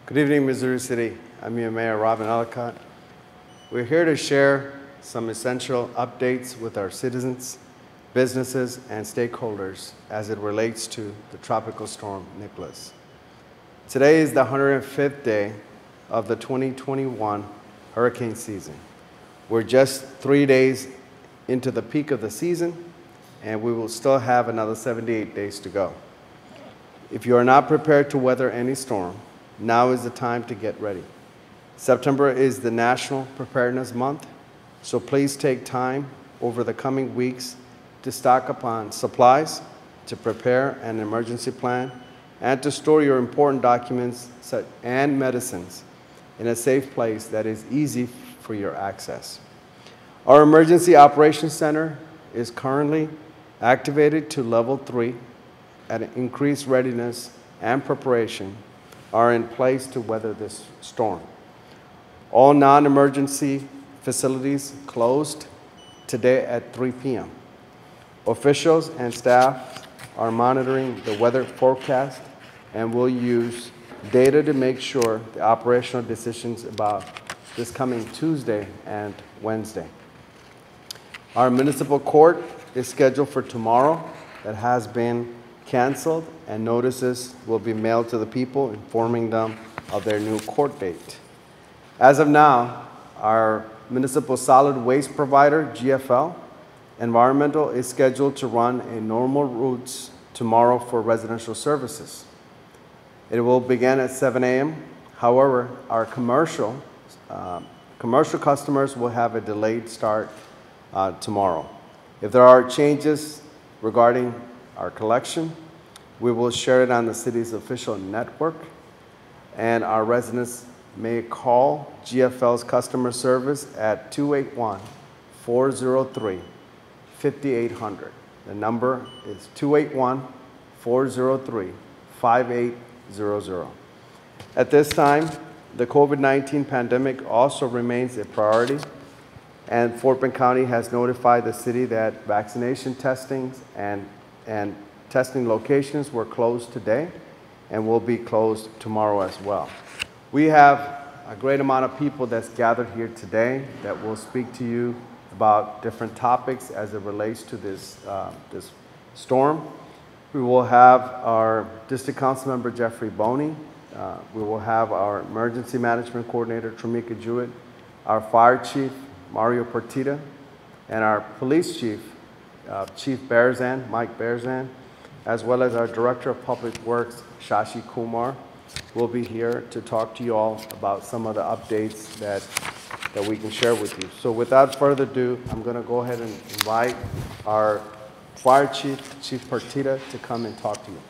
Good evening, Missouri City. I'm your Mayor, Robin Ellicott. We're here to share some essential updates with our citizens, businesses, and stakeholders as it relates to the tropical storm Nicholas. Today is the 105th day of the 2021 hurricane season. We're just 3 days into the peak of the season, and we will still have another 78 days to go. If you are not prepared to weather any storm, now is the time to get ready. September is the National Preparedness Month, so please take time over the coming weeks to stock up on supplies, to prepare an emergency plan, and to store your important documents and medicines in a safe place that is easy for your access. Our Emergency Operations Center is currently activated to level 3 at increased readiness and preparation are in place to weather this storm. All non-emergency facilities closed today at 3 p.m. Officials and staff are monitoring the weather forecast and will use data to make sure the operational decisions about this coming Tuesday and Wednesday. Our municipal court is scheduled for tomorrow. That has been canceled, and notices will be mailed to the people informing them of their new court date. As of now, our municipal solid waste provider, GFL Environmental, is scheduled to run a normal routes tomorrow for residential services. It will begin at 7 a.m. However, our commercial customers will have a delayed start tomorrow. If there are changes regarding our collection, we will share it on the city's official network, and our residents may call GFL's customer service at 281-403-5800. The number is 281-403-5800. At this time, the COVID-19 pandemic also remains a priority, and Fort Bend County has notified the city that vaccination testings and testing locations were closed today and will be closed tomorrow as well. We have a great amount of people that's gathered here today that will speak to you about different topics as it relates to this storm. We will have our District Council Member Jeffrey Boney. We will have our Emergency Management Coordinator Tramika Jewett, our Fire Chief Mario Partita, and our Police Chief, Chief Berzan, Mike Berzan, as well as our Director of Public Works, Shashi Kumar, will be here to talk to you all about some of the updates that we can share with you. So without further ado, I'm going to go ahead and invite our Fire Chief, Chief Partita, to come and talk to you.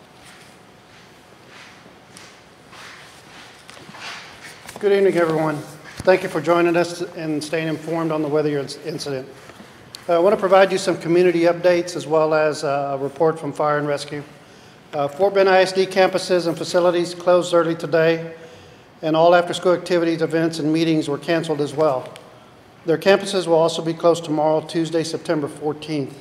Good evening, everyone. Thank you for joining us and staying informed on the weather incident. I want to provide you some community updates as well as a report from Fire and Rescue. Fort Bend ISD campuses and facilities closed early today, and all after-school activities, events, and meetings were canceled as well. Their campuses will also be closed tomorrow, Tuesday, September 14th.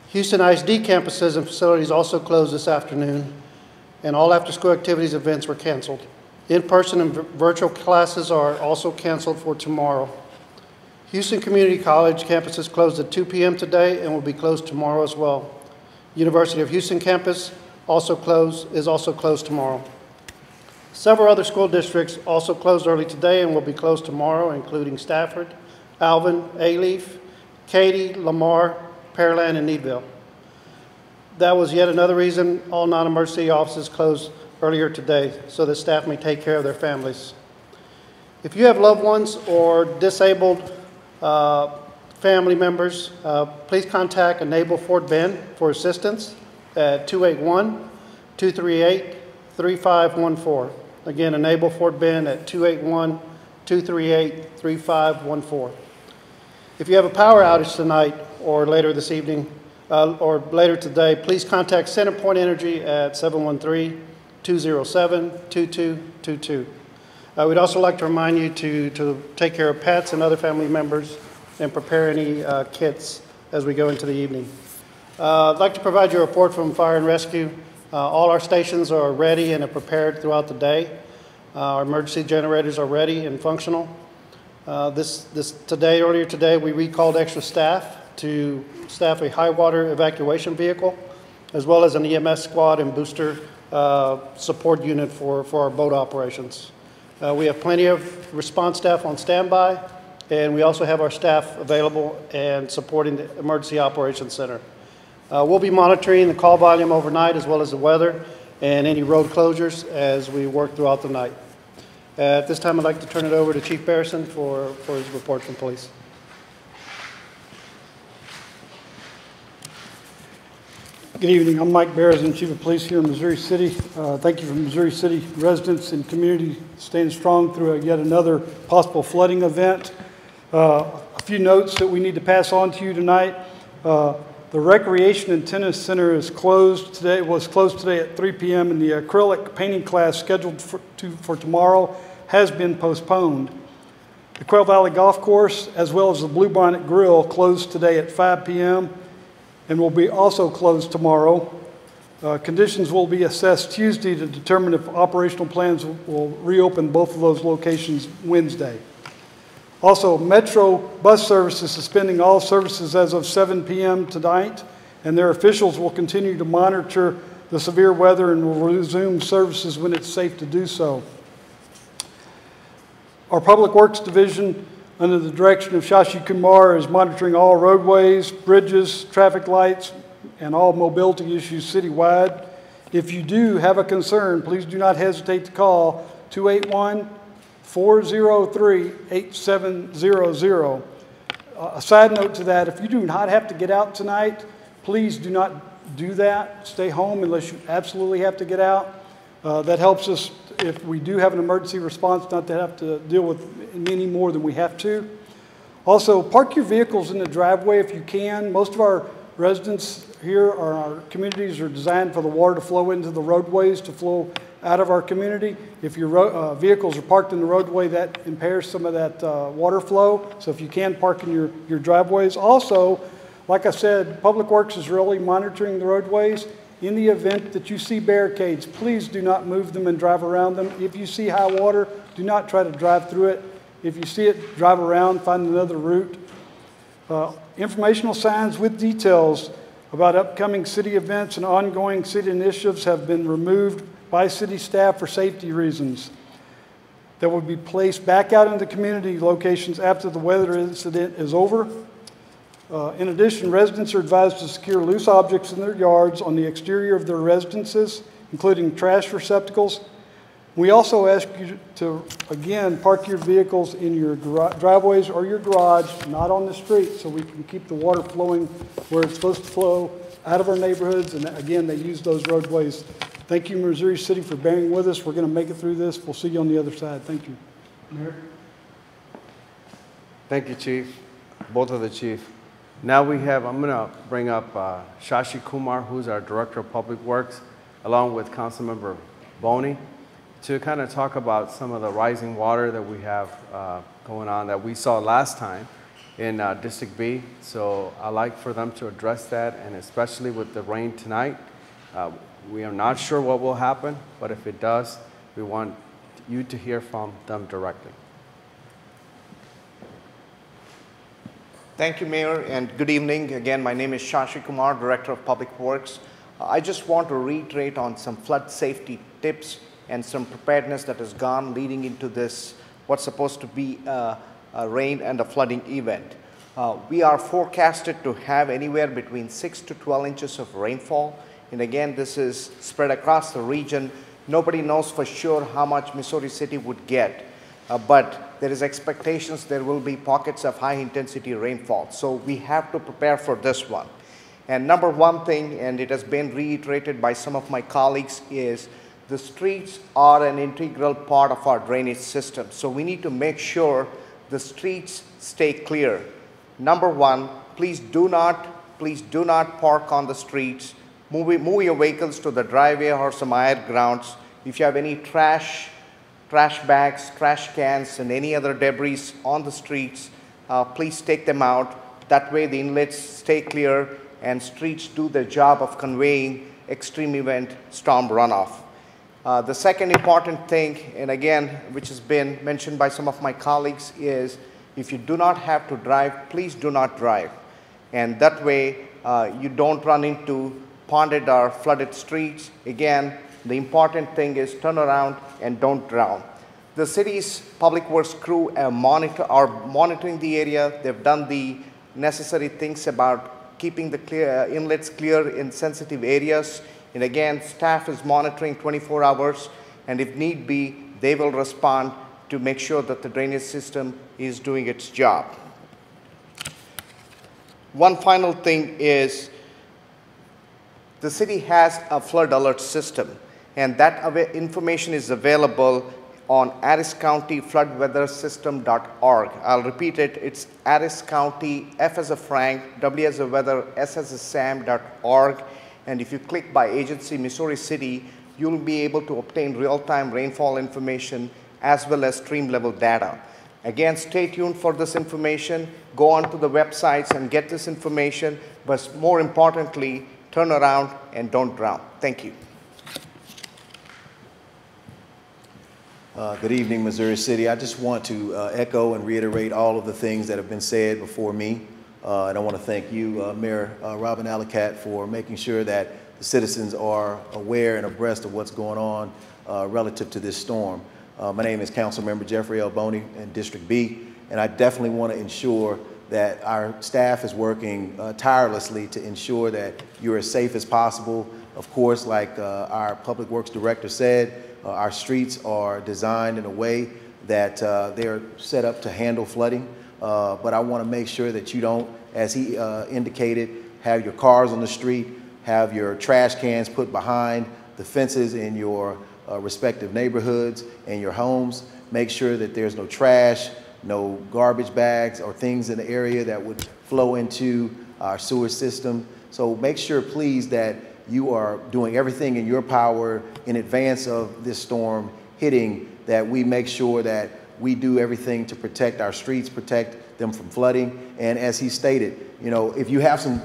Houston ISD campuses and facilities also closed this afternoon, and all after-school activities, events were canceled. In-person and virtual classes are also canceled for tomorrow. Houston Community College campuses closed at 2 p.m. today and will be closed tomorrow as well. University of Houston campus is also closed tomorrow. Several other school districts also closed early today and will be closed tomorrow, including Stafford, Alvin, Alief, Katy, Lamar, Pearland, and Needville. That was yet another reason all non-emergency offices closed earlier today, so that staff may take care of their families. If you have loved ones or disabled family members, please contact Enable Fort Bend for assistance at 281-238-3514. Again, Enable Fort Bend at 281-238-3514. If you have a power outage tonight or later this evening or later today, please contact CenterPoint Energy at 713-207-2222. We'd also like to remind you to take care of pets and other family members and prepare any kits as we go into the evening. I'd like to provide you a report from Fire and Rescue. All our stations are ready and are prepared throughout the day. Our emergency generators are ready and functional. Earlier today, we recalled extra staff to staff a high water evacuation vehicle, as well as an EMS squad and booster support unit for our boat operations. We have plenty of response staff on standby, and we also have our staff available and supporting the Emergency Operations Center. We'll be monitoring the call volume overnight, as well as the weather and any road closures as we work throughout the night. At this time, I'd like to turn it over to Chief Barrison for his report from police. Good evening. I'm Mike Barrison, Chief of Police here in Missouri City. Thank you for Missouri City residents and community staying strong through yet another possible flooding event. A few notes that we need to pass on to you tonight. The Recreation and Tennis Center was closed today at 3 p.m. and the acrylic painting class scheduled for tomorrow has been postponed. The Quail Valley Golf Course, as well as the Bluebonnet Grill, closed today at 5 p.m. and will be also closed tomorrow. Conditions will be assessed Tuesday to determine if operational plans will reopen both of those locations Wednesday. Also, Metro bus service is suspending all services as of 7 p.m. tonight, and their officials will continue to monitor the severe weather and will resume services when it's safe to do so. Our Public Works Division, under the direction of Shashi Kumar, is monitoring all roadways, bridges, traffic lights, and all mobility issues citywide. If you do have a concern, please do not hesitate to call 281-403-8700. A side note to that, if you do not have to get out tonight, please do not do that. Stay home unless you absolutely have to get out. That helps us, if we do have an emergency response, not to have to deal with any more than we have to. Also, park your vehicles in the driveway if you can. Most of our residents here, or our communities, are designed for the water to flow into the roadways, to flow out of our community. If your vehicles are parked in the roadway, that impairs some of that water flow. So if you can, park in your driveways. Also, like I said, Public Works is really monitoring the roadways. In the event that you see barricades, please do not move them and drive around them. If you see high water, do not try to drive through it. If you see it, drive around, find another route. Informational signs with details about upcoming city events and ongoing city initiatives have been removed by city staff for safety reasons. That will be placed back out in the community locations after the weather incident is over. In addition, residents are advised to secure loose objects in their yards on the exterior of their residences, including trash receptacles. We also ask you to, again, park your vehicles in your driveways or your garage, not on the street, so we can keep the water flowing where it's supposed to flow, out of our neighborhoods, and again, they use those roadways. Thank you, Missouri City, for bearing with us. We're going to make it through this. We'll see you on the other side. Thank you. Mayor? Thank you, Chief, both of the chief. Now I'm going to bring up Shashi Kumar, who's our Director of Public Works, along with Councilmember Boney, to kind of talk about some of the rising water that we have going on that we saw last time in District B. So I'd like for them to address that, and especially with the rain tonight. We are not sure what will happen, but if it does, we want you to hear from them directly. Thank you, Mayor, and good evening. Again, my name is Shashi Kumar, Director of Public Works. I just want to reiterate on some flood safety tips and some preparedness that has gone leading into this, what's supposed to be a rain and a flooding event. We are forecasted to have anywhere between 6 to 12 inches of rainfall. And again, this is spread across the region. Nobody knows for sure how much Missouri City would get, but there is expectations there will be pockets of high intensity rainfall. So we have to prepare for this one. And number one thing, and it has been reiterated by some of my colleagues, is the streets are an integral part of our drainage system. So we need to make sure the streets stay clear. Number one, please do not park on the streets. Move your vehicles to the driveway or some higher grounds. If you have any trash bags, trash cans, and any other debris on the streets, please take them out. That way the inlets stay clear and streets do their job of conveying extreme event storm runoff. The second important thing, and again, which has been mentioned by some of my colleagues, is if you do not have to drive, please do not drive. And that way, you don't run into ponded or flooded streets. Again, the important thing is turn around and don't drown. The city's public works crew are monitoring the area. They've done the necessary things about keeping the inlets clear in sensitive areas. And again, staff is monitoring 24 hours, and if need be, they will respond to make sure that the drainage system is doing its job. One final thing is the city has a flood alert system, and that information is available on addiscountyfloodweathersystem.org. I'll repeat it. It's Addis County, F as a Frank, W as a weather, S as a Sam.org. And if you click by agency Missouri City, you'll be able to obtain real-time rainfall information as well as stream level data. Again, stay tuned for this information. Go onto the websites and get this information, but more importantly, turn around and don't drown. Thank you. Good evening, Missouri City. I just want to echo and reiterate all of the things that have been said before me. And I want to thank you, Mayor Robin Allicat, for making sure that the citizens are aware and abreast of what's going on relative to this storm. My name is Councilmember Jeffrey L. Boney in District B, and I definitely want to ensure that our staff is working tirelessly to ensure that you're as safe as possible. Of course, like our Public Works Director said, our streets are designed in a way that they're set up to handle flooding. But I want to make sure that you don't, as he indicated, have your cars on the street, have your trash cans put behind the fences in your respective neighborhoods and your homes. Make sure that there's no trash, no garbage bags or things in the area that would flow into our sewer system. So make sure, please, that you are doing everything in your power in advance of this storm hitting, that we make sure that we do everything to protect our streets, protect them from flooding. And as he stated, you know, if you have some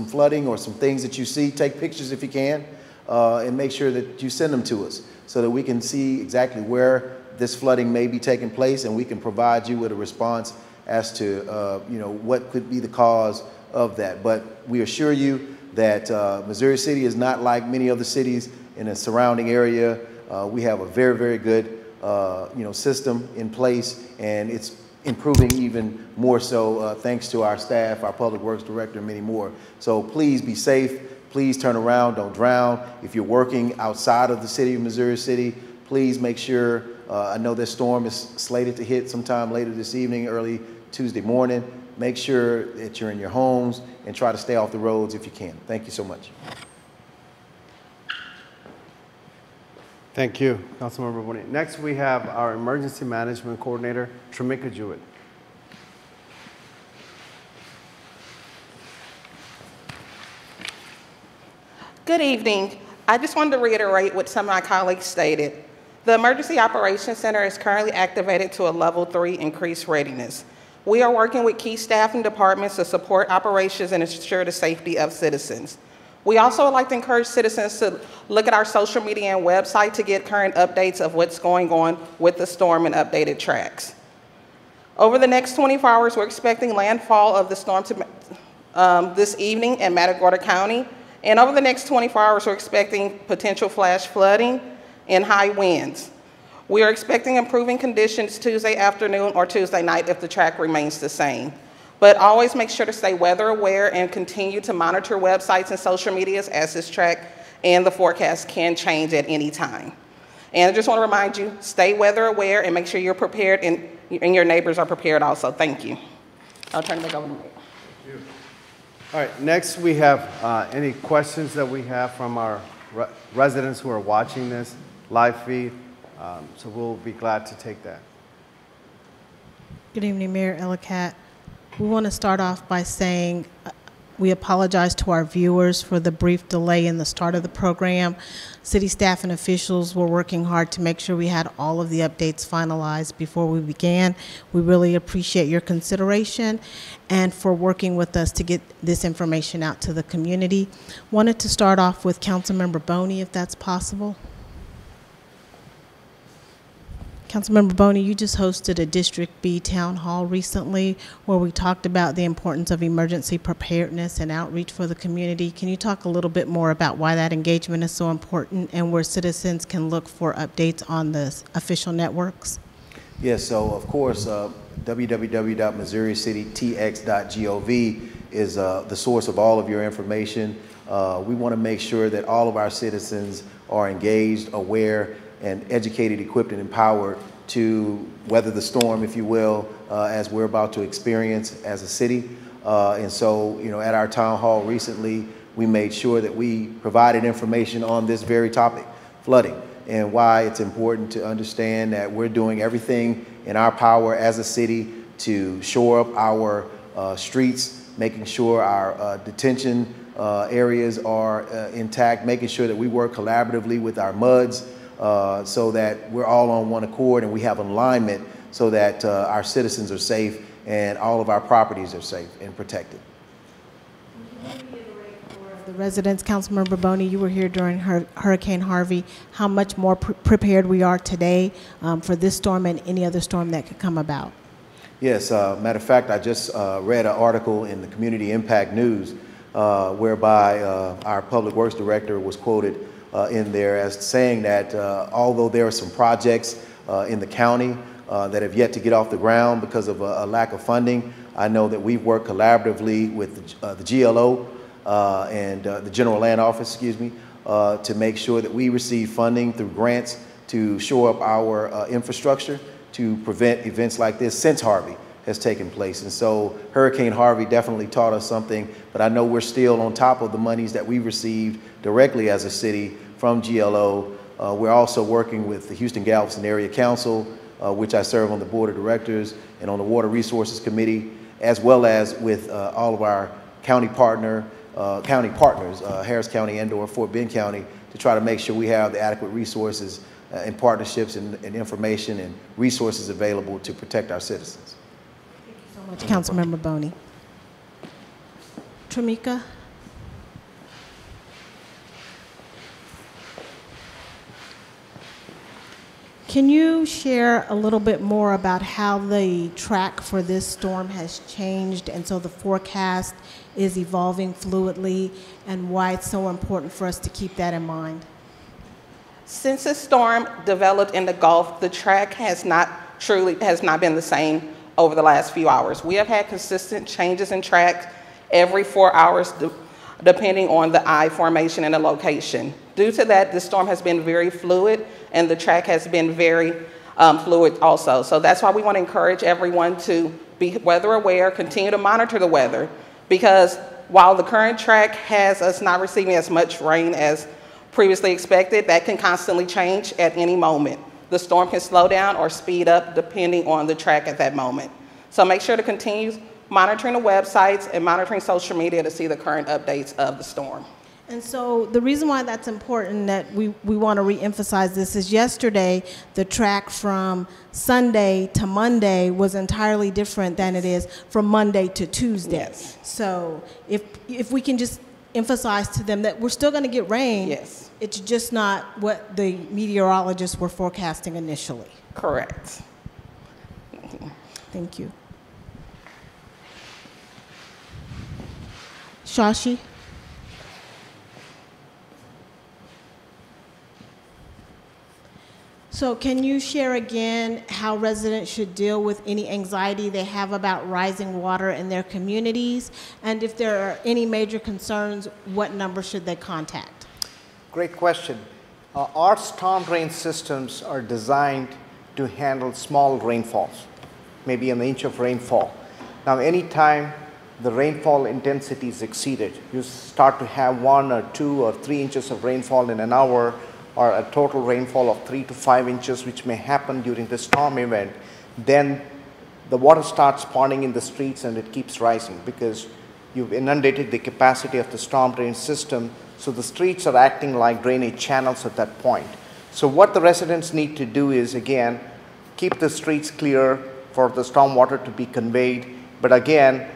flooding or some things that you see, take pictures if you can, and make sure that you send them to us so that we can see exactly where this flooding may be taking place, and we can provide you with a response as to you know, what could be the cause of that. But we assure you that Missouri City is not like many other cities in the surrounding area. We have a very, very good you know, system in place, and it's improving even more so thanks to our staff, our Public Works Director, and many more. So please be safe. Please turn around, don't drown. If you're working outside of the city of Missouri City, please make sure, I know this storm is slated to hit sometime later this evening, early Tuesday morning. Make sure that you're in your homes and try to stay off the roads if you can. Thank you so much. Thank you, Councilmember Boney. Next, we have our Emergency Management Coordinator, Tramika Jewett. Good evening. I just wanted to reiterate what some of my colleagues stated. The Emergency Operations Center is currently activated to a level 3 increased readiness. We are working with key staff and departments to support operations and ensure the safety of citizens. We also would like to encourage citizens to look at our social media and website to get current updates of what's going on with the storm and updated tracks. Over the next 24 hours, we're expecting landfall of the storm to, this evening in Matagorda County. And over the next 24 hours, we're expecting potential flash flooding and high winds. We are expecting improving conditions Tuesday afternoon or Tuesday night if the track remains the same. But always make sure to stay weather aware and continue to monitor websites and social medias as this track and the forecast can change at any time. And I just want to remind you, stay weather aware and make sure you're prepared and your neighbors are prepared also. Thank you. I'll turn it back over to Mayor. Thank you. All right, next we have any questions that we have from our residents who are watching this live feed. So we'll be glad to take that. Good evening, Mayor Ellicat. We want to start off by saying we apologize to our viewers for the brief delay in the start of the program. City staff and officials were working hard to make sure we had all of the updates finalized before we began. We really appreciate your consideration and for working with us to get this information out to the community. Wanted to start off with Councilmember Boney, if that's possible. Councilmember Boney, you just hosted a District B town hall recently where we talked about the importance of emergency preparedness and outreach for the community. Can you talk a little bit more about why that engagement is so important and where citizens can look for updates on the official networks? Yes, so of course, www.missouricitytx.gov is the source of all of your information. We want to make sure that all of our citizens are engaged, aware, and educated, equipped, and empowered to weather the storm, if you will, as we're about to experience as a city. And so, you know, at our town hall recently, we made sure that we provided information on this very topic, flooding, and why it's important to understand that we're doing everything in our power as a city to shore up our streets, making sure our detention areas are intact, making sure that we work collaboratively with our MUDs so that we're all on one accord and we have alignment so that our citizens are safe and all of our properties are safe and protected. The residents, Councilmember Boney, you were here during Hurricane Harvey, how much more prepared we are today for this storm and any other storm that could come about? Yes, matter of fact, I just read an article in the Community Impact News whereby our Public Works Director was quoted in there as saying that although there are some projects in the county that have yet to get off the ground because of a lack of funding, I know that we've worked collaboratively with the GLO and the General Land Office, to make sure that we receive funding through grants to shore up our infrastructure to prevent events like this since Harvey has taken place. And so Hurricane Harvey definitely taught us something, but I know we're still on top of the monies that we received directly as a city from GLO. We're also working with the Houston-Galveston Area Council, which I serve on the Board of Directors and on the Water Resources Committee, as well as with all of our county partners, Harris County and/or Fort Bend County, to try to make sure we have the adequate resources and partnerships and information and resources available to protect our citizens. Thank you so much, Councilmember Boney. Tramika? Can you share a little bit more about how the track for this storm has changed and so the forecast is evolving fluidly and why it's so important for us to keep that in mind? Since the storm developed in the Gulf, the track has not been the same over the last few hours. We have had consistent changes in track every 4 hours depending on the eye formation and the location. Due to that, the storm has been very fluid and the track has been very fluid also. So that's why we want to encourage everyone to be weather aware, continue to monitor the weather, because while the current track has us not receiving as much rain as previously expected, that can constantly change at any moment. The storm can slow down or speed up depending on the track at that moment. So make sure to continue monitoring the websites and monitoring social media to see the current updates of the storm. And so the reason why that's important that we want to reemphasize this is yesterday, the track from Sunday to Monday was entirely different than it is from Monday to Tuesday. Yes. So if we can just emphasize to them that we're still going to get rain. Yes. It's just not what the meteorologists were forecasting initially. Correct. Thank you. Shashi? So can you share again how residents should deal with any anxiety they have about rising water in their communities? And if there are any major concerns, what number should they contact? Great question. Our storm drain systems are designed to handle small rainfalls, maybe an inch of rainfall. Now, anytime the rainfall intensity is exceeded, you start to have 1 or 2 or 3 inches of rainfall in an hour, or a total rainfall of 3 to 5 inches, which may happen during the storm event, then the water starts ponding in the streets and it keeps rising because you've inundated the capacity of the storm drain system. So the streets are acting like drainage channels at that point. So what the residents need to do is, again, keep the streets clear for the storm water to be conveyed. But again,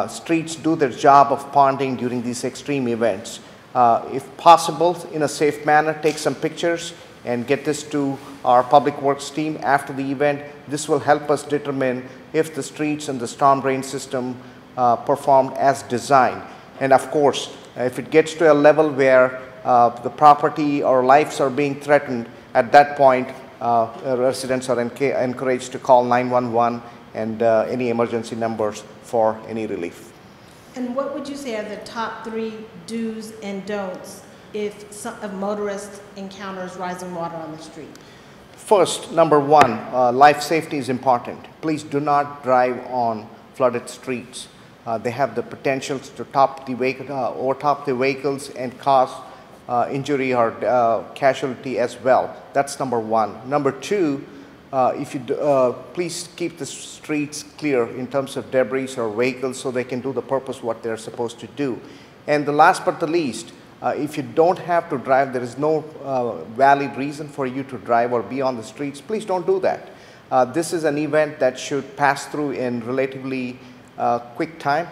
streets do their job of ponding during these extreme events. If possible, in a safe manner, take some pictures, and get this to our Public Works team after the event. This will help us determine if the streets and the storm drain system performed as designed. And of course, if it gets to a level where the property or lives are being threatened, at that point, residents are encouraged to call 911 and any emergency numbers for any relief. And what would you say are the top 3 do's and don'ts if a motorist encounters rising water on the street? First, number 1, life safety is important. Please do not drive on flooded streets. They have the potential to overtop the vehicles and cause injury or casualty as well. That's number 1. Number 2, please keep the streets clear in terms of debris or vehicles so they can do the purpose what they're supposed to do. And the last but the least, if you don't have to drive, there is no valid reason for you to drive or be on the streets, please don't do that. This is an event that should pass through in relatively quick time,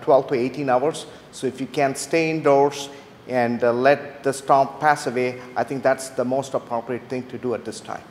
12 to 18 hours. So if you can stay indoors and let the storm pass away, I think that's the most appropriate thing to do at this time.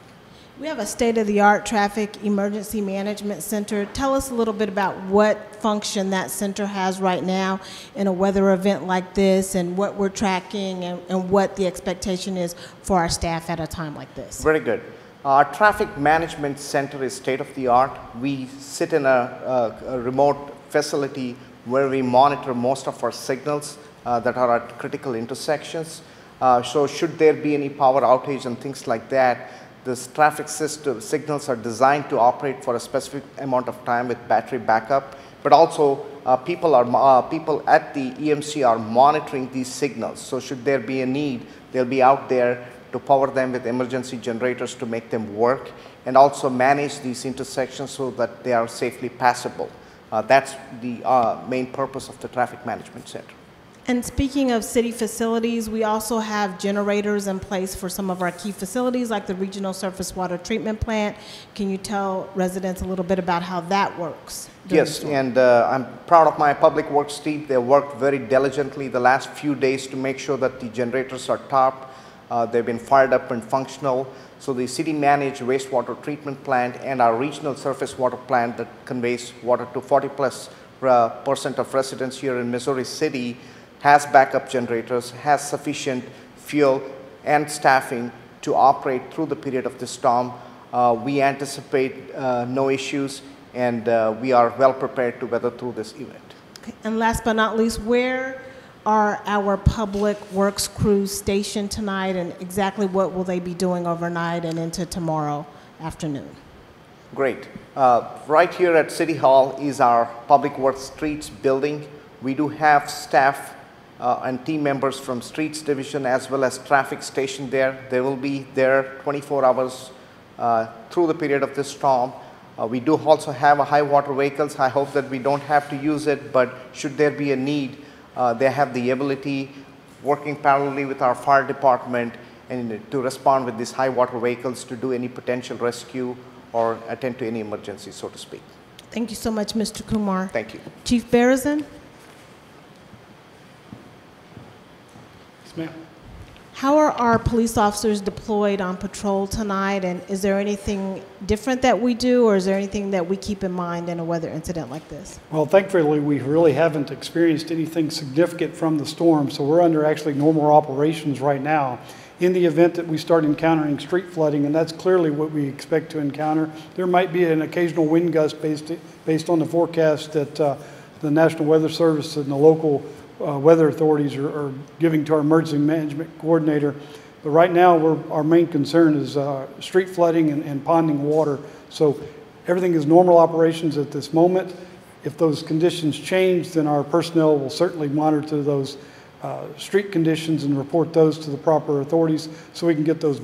We have a state-of-the-art traffic emergency management center. Tell us a little bit about what function that center has right now in a weather event like this, and what we're tracking, and what the expectation is for our staff at a time like this. Very good. Our traffic management center is state-of-the-art. We sit in a remote facility where we monitor most of our signals that are at critical intersections. So should there be any power outage and things like that, this traffic system signals are designed to operate for a specific amount of time with battery backup, but also people at the EMC are monitoring these signals. So should there be a need, they'll be out there to power them with emergency generators to make them work, and also manage these intersections so that they are safely passable. That's the main purpose of the traffic management center. And speaking of city facilities, we also have generators in place for some of our key facilities, like the Regional Surface Water Treatment Plant. Can you tell residents a little bit about how that works? Yes, and I'm proud of my Public Works team. They worked very diligently the last few days to make sure that the generators are topped. They've been fired up and functional. So the city-managed wastewater treatment plant and our regional surface water plant that conveys water to 40+% of residents here in Missouri City has backup generators, has sufficient fuel and staffing to operate through the period of the storm. We anticipate no issues, and we are well prepared to weather through this event. Okay. And last but not least, where are our Public Works crews stationed tonight, and exactly what will they be doing overnight and into tomorrow afternoon? Great. Right here at City Hall is our Public Works Streets building. We do have staff and team members from Streets Division as well as traffic stationed there. They will be there 24 hours through the period of this storm. We do also have high water vehicles. I hope that we don't have to use it, but should there be a need, they have the ability, working parallelly with our fire department, and to respond with these high water vehicles to do any potential rescue or attend to any emergency, so to speak. Thank you so much, Mr. Kumar. Thank you. Chief Berezin? Yes, ma'am. How are our police officers deployed on patrol tonight, and is there anything different that we do, or is there anything that we keep in mind in a weather incident like this? Well, thankfully, we really haven't experienced anything significant from the storm, so we're under actually normal operations right now. In the event that we start encountering street flooding, and that's clearly what we expect to encounter, there might be an occasional wind gust based on the forecast that the National Weather Service and the local weather authorities are giving to our emergency management coordinator. But right now, our main concern is street flooding and ponding water. So everything is normal operations at this moment. If those conditions change, then our personnel will certainly monitor those street conditions and report those to the proper authorities so we can get those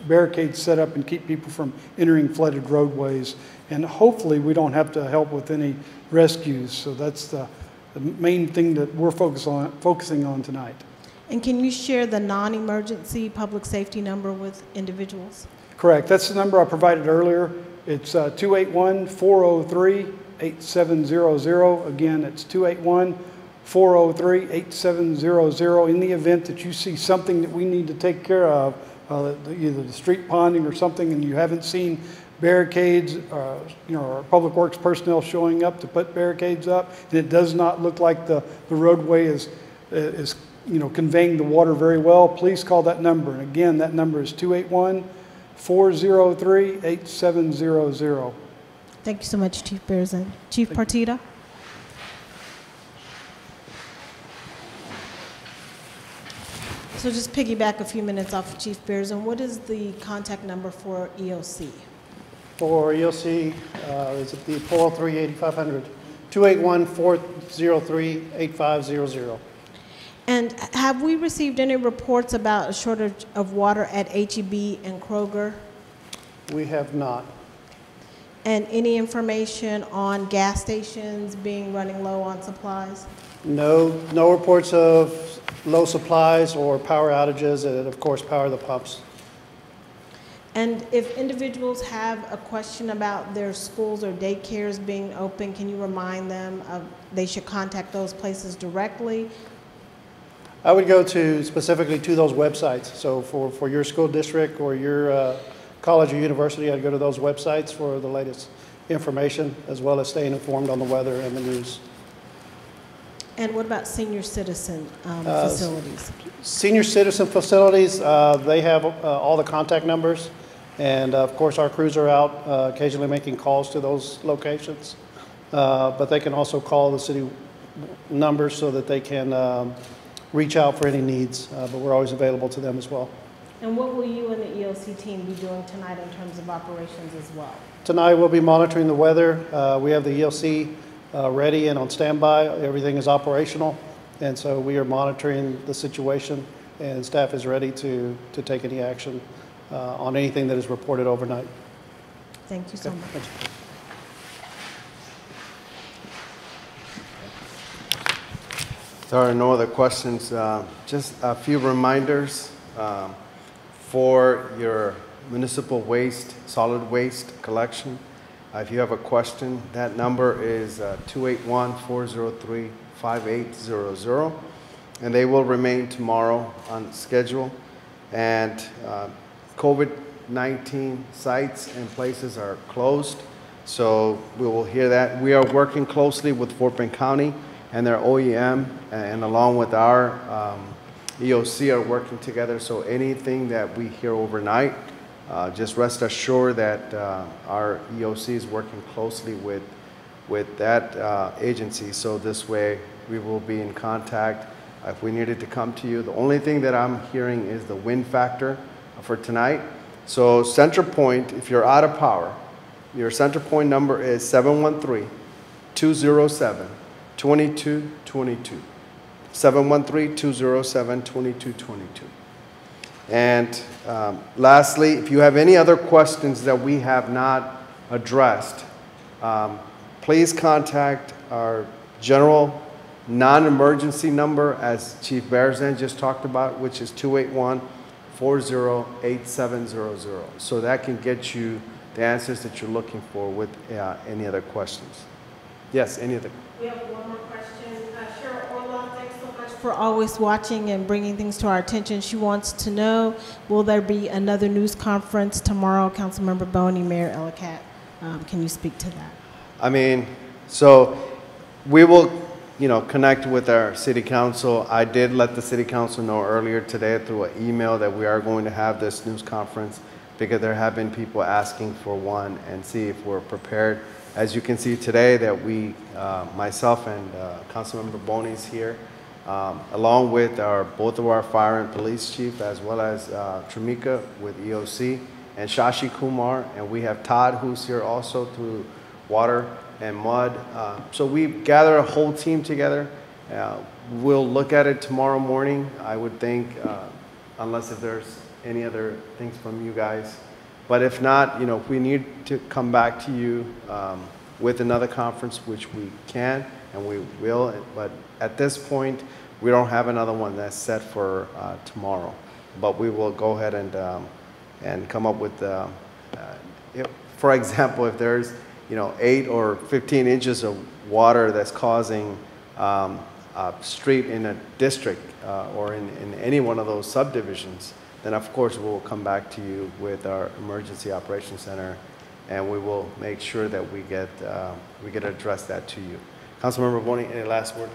barricades set up and keep people from entering flooded roadways. And hopefully we don't have to help with any rescues. So that's the main thing that we're focusing on tonight. And can you share the non-emergency public safety number with individuals? Correct. That's the number I provided earlier. It's 281-403-8700. Again, it's 281-403-8700. In the event that you see something that we need to take care of, either the street ponding or something, and you haven't seen barricades, or public works personnel showing up to put barricades up, and it does not look like the roadway is conveying the water very well, please call that number. And again, that number is 281-403-8700. Thank you so much, Chief Berzin. Chief Partita? So just piggyback a few minutes off of Chief Berzin, what is the contact number for EOC? For EOC, is it the 403-8500, 281-403-8500. And have we received any reports about a shortage of water at HEB and Kroger? We have not. And any information on gas stations running low on supplies? No reports of low supplies or power outages, and of course, power the pumps. And if individuals have a question about their schools or daycares being open, can you remind them they should contact those places directly? I would go specifically to those websites. So for your school district or your college or university, I'd go to those websites for the latest information, as well as staying informed on the weather and the news. And what about senior citizen facilities? Senior citizen facilities, they have all the contact numbers. And of course, our crews are out occasionally making calls to those locations. But they can also call the city numbers so that they can reach out for any needs. But we're always available to them as well. And what will you and the EOC team be doing tonight in terms of operations as well? Tonight we'll be monitoring the weather. We have the EOC ready and on standby. Everything is operational. And so we are monitoring the situation, and staff is ready to take any action on anything that is reported overnight. Thank you so much. Thanks. There are no other questions. Just a few reminders for your municipal waste, solid waste collection. If you have a question, that number is 281-403-5800, and they will remain tomorrow on schedule. And COVID-19 sites and places are closed, so we will hear that. We are working closely with Fort Bend County and their OEM, and along with our EOC are working together. So anything that we hear overnight, just rest assured that our EOC is working closely with that agency. So this way we will be in contact if we needed to come to you. The only thing that I'm hearing is the wind factor for tonight. So center point, if you're out of power, your center point number is 713-207-2222. 713-207-2222. And lastly, if you have any other questions that we have not addressed, please contact our general non-emergency number, as Chief Berzin just talked about, which is 281-408700. So that can get you the answers that you're looking for with any other questions. Yes, any other? We have one more question. Cheryl Orloff, thanks so much for always watching and bringing things to our attention. She wants to know, will there be another news conference tomorrow? Councilmember Boney, Mayor Ellicott, can you speak to that? I mean, so we will, connect with our city council. I did let the city council know earlier today through an email that we are going to have this news conference, because there have been people asking for one, and see if we're prepared. As you can see today, that we, myself and Councilmember Boney's here, along with both of our fire and police chief, as well as Tramika with EOC, and Shashi Kumar, and we have Todd, who's here also through water and mud. So we gather a whole team together. We'll look at it tomorrow morning, I would think, unless if there's any other things from you guys. But if not, if we need to come back to you with another conference, which we can and we will, but at this point, we don't have another one that's set for tomorrow. But we will go ahead and come up with, for example, if there's 8 or 15 inches of water that's causing a street in a district or in any one of those subdivisions, then of course we will come back to you with our Emergency Operations Center, and we will make sure that we get to address that to you. Councilmember Boney, any last word?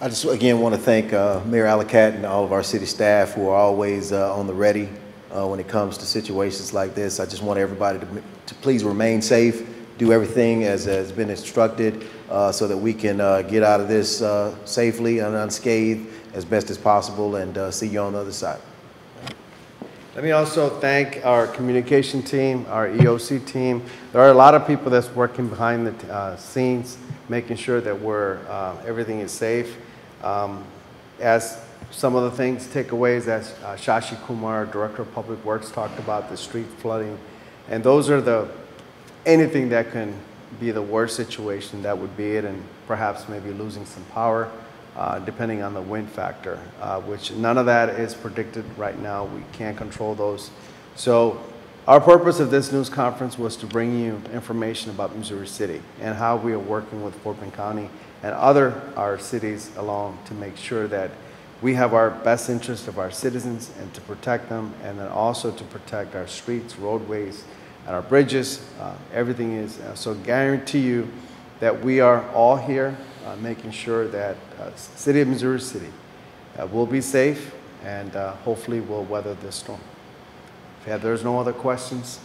I just again want to thank Mayor Allicat and all of our city staff who are always on the ready when it comes to situations like this. I just want everybody to please remain safe, do everything as has been instructed so that we can get out of this safely and unscathed as best as possible, and see you on the other side. Let me also thank our communication team, our EOC team. There are a lot of people that's working behind the scenes, making sure that everything is safe. As some of the things, takeaways, as Shashi Kumar, Director of Public Works, talked about, the street flooding. And those are anything that can be the worst situation, that would be it, and perhaps maybe losing some power, depending on the wind factor, which none of that is predicted right now. We can't control those. So our purpose of this news conference was to bring you information about Missouri City and how we are working with Fort Bend County and our cities along to make sure that we have our best interest of our citizens and to protect them, and then also to protect our streets, roadways, and our bridges. Everything is, so guarantee you that we are all here making sure that City of Missouri City will be safe, and hopefully will weather this storm. If there's no other questions,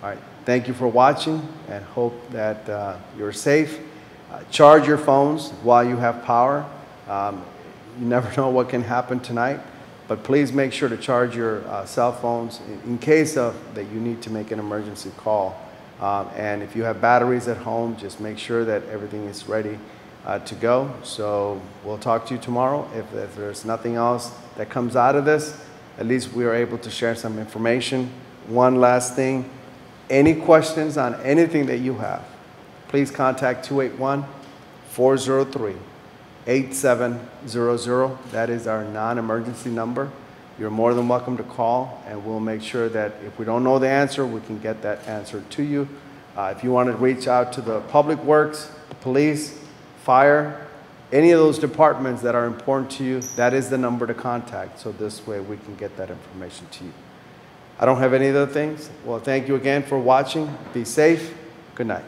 all right, thank you for watching, and hope that you're safe. Charge your phones while you have power. You never know what can happen tonight, but please make sure to charge your cell phones in case that you need to make an emergency call. And if you have batteries at home, just make sure that everything is ready to go. So we'll talk to you tomorrow. If there's nothing else that comes out of this, at least we are able to share some information. One last thing, any questions on anything that you have, please contact 281-403-8700. That is our non-emergency number. You're more than welcome to call, and we'll make sure that if we don't know the answer, we can get that answer to you. If you want to reach out to the Public Works, police, fire, any of those departments that are important to you, that is the number to contact. So this way we can get that information to you. I don't have any other things. Well, thank you again for watching. Be safe. Good night.